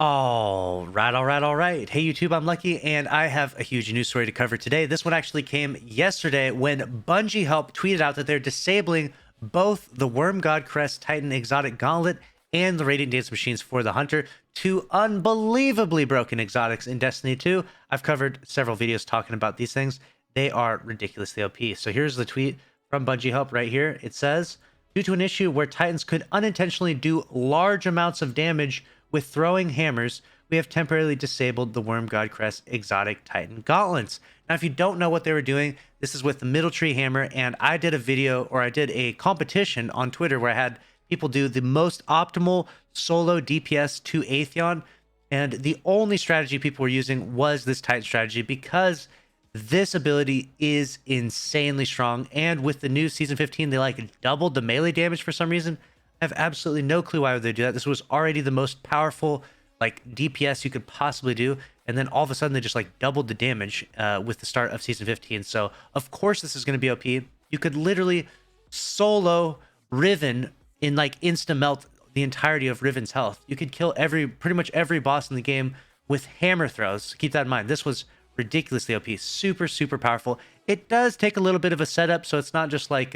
All right. Hey, YouTube, I'm Lucky, and I have a huge news story to cover today. This one actually came yesterday when Bungie helped tweeted out that they're disabling both the Wormgod Crest Titan Exotic Gauntlet and the Radiant Dance Machines for the Hunter, two unbelievably broken exotics in Destiny 2. I've covered several videos talking about these things. They are ridiculously OP. So here's the tweet from Bungie Help right here. It says, due to an issue where Titans could unintentionally do large amounts of damage with throwing hammers, we have temporarily disabled the Wormgod Crest Exotic Titan Gauntlets. Now, if you don't know what they were doing, this is with the Middle Tree Hammer, and I did a competition on Twitter where I had people do the most optimal solo DPS to Atheon, and the only strategy people were using was this Titan strategy because this ability is insanely strong, and with the new Season 15, they like doubled the melee damage for some reason. I have absolutely no clue why would they do that. This was already the most powerful like DPS you could possibly do, and then all of a sudden they just like doubled the damage with the start of Season 15. So of course this is going to be OP. You could literally solo Riven in like insta melt the entirety of Riven's health. You could kill pretty much every boss in the game with hammer throws. Keep that in mind. This was ridiculously OP, super powerful. It does take a little bit of a setup, so it's not just like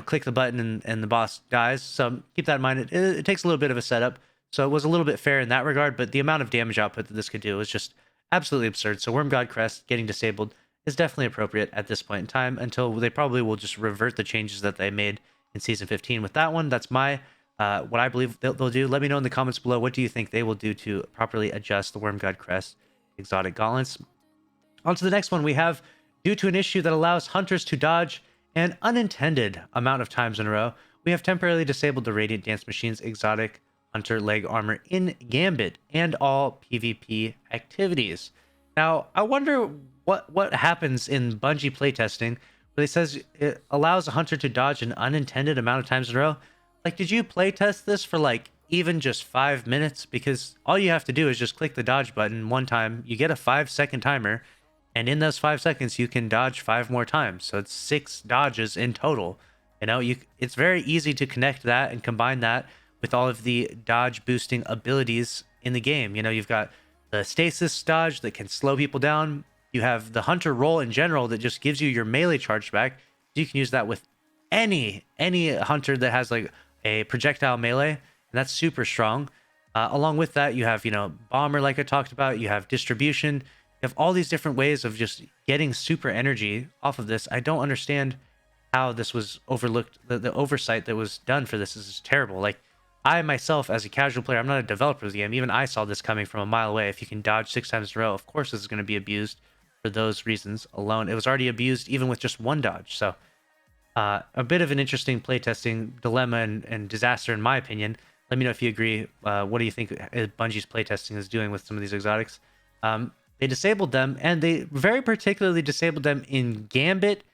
click the button and the boss dies. So keep that in mind. It takes a little bit of a setup. So it was a little bit fair in that regard, but the amount of damage output that this could do is just absolutely absurd. So Wormgod Crest getting disabled is definitely appropriate at this point in time until they probably will just revert the changes that they made in Season 15 with that one. That's my what I believe they'll do. Let me know in the comments below, what do you think they will do to properly adjust the Wormgod Crest Exotic Gauntlets. On to the next one. We have, due to an issue that allows hunters to dodge an unintended amount of times in a row, we have temporarily disabled the Radiant Dance Machine's exotic hunter leg armor in Gambit and all PvP activities. Now, I wonder what happens in Bungie playtesting where it says it allows a hunter to dodge an unintended amount of times in a row. Like, did you playtest this for like even just 5 minutes? Because all you have to do is just click the dodge button one time. You get a 5-second timer, and in those 5 seconds, you can dodge 5 more times. So it's 6 dodges in total. It's very easy to connect that and combine that with all of the dodge boosting abilities in the game. You've got the stasis dodge that can slow people down. You have the hunter roll in general that just gives you your melee charge back. You can use that with any hunter that has like a projectile melee, and that's super strong. Along with that, you have bomber, like I talked about. You have distribution. You have all these different ways of just getting super energy off of this. I don't understand how this was overlooked. The oversight that was done for this is terrible. Like, I myself, as a casual player, I'm not a developer of the game. Even I saw this coming from a mile away. If you can dodge 6 times in a row, of course this is going to be abused for those reasons alone. It was already abused even with just one dodge. So a bit of an interesting playtesting dilemma and disaster, in my opinion. Let me know if you agree. What do you think Bungie's playtesting is doing with some of these exotics? They disabled them, and they very particularly disabled them in Gambit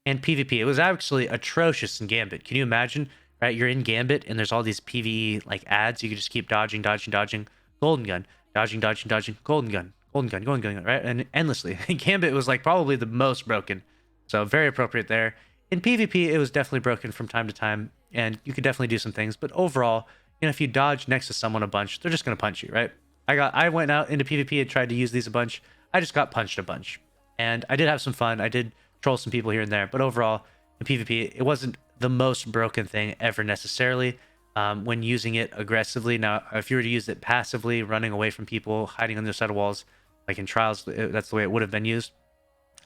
and PvP. It was actually atrocious in Gambit. Can you imagine? Right, you're in Gambit, and there's all these PvE like ads. You can just keep dodging, golden gun, dodging, golden gun, golden gun, right, and endlessly. Gambit was like probably the most broken, so very appropriate there. In PvP, it was definitely broken from time to time, and you could definitely do some things. But overall, if you dodge next to someone a bunch, they're just gonna punch you, right? I went out into PvP and tried to use these a bunch. I just got punched a bunch, and I did have some fun. I did troll some people here and there, but overall in PvP, it wasn't the most broken thing ever necessarily when using it aggressively. Now, if you were to use it passively, running away from people, hiding on the other side of walls, like in Trials, that's the way it would have been used.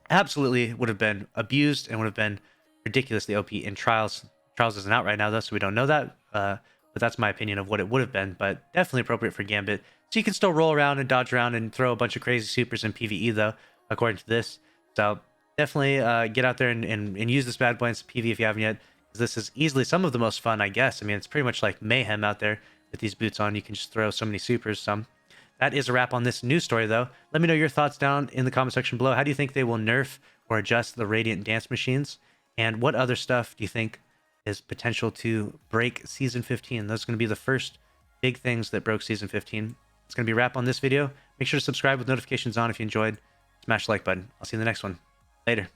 Absolutely would have been abused and would have been ridiculously OP in Trials. Trials isn't out right now though, so we don't know that. But that's my opinion of what it would have been, but definitely appropriate for Gambit. So you can still roll around and dodge around and throw a bunch of crazy supers in PvE though, according to this. So definitely get out there and use this bad boy in PvE if you haven't yet. This is easily some of the most fun, I guess. I mean, it's pretty much like mayhem out there with these boots on. You can just throw so many supers. That is a wrap on this news story, though. Let me know your thoughts down in the comment section below. How do you think they will nerf or adjust the Radiant Dance Machines? And what other stuff do you think is potential to break Season 15? Those are going to be the first big things that broke Season 15. It's going to be a wrap on this video. Make sure to subscribe with notifications on if you enjoyed. Smash the like button. I'll see you in the next one. Later.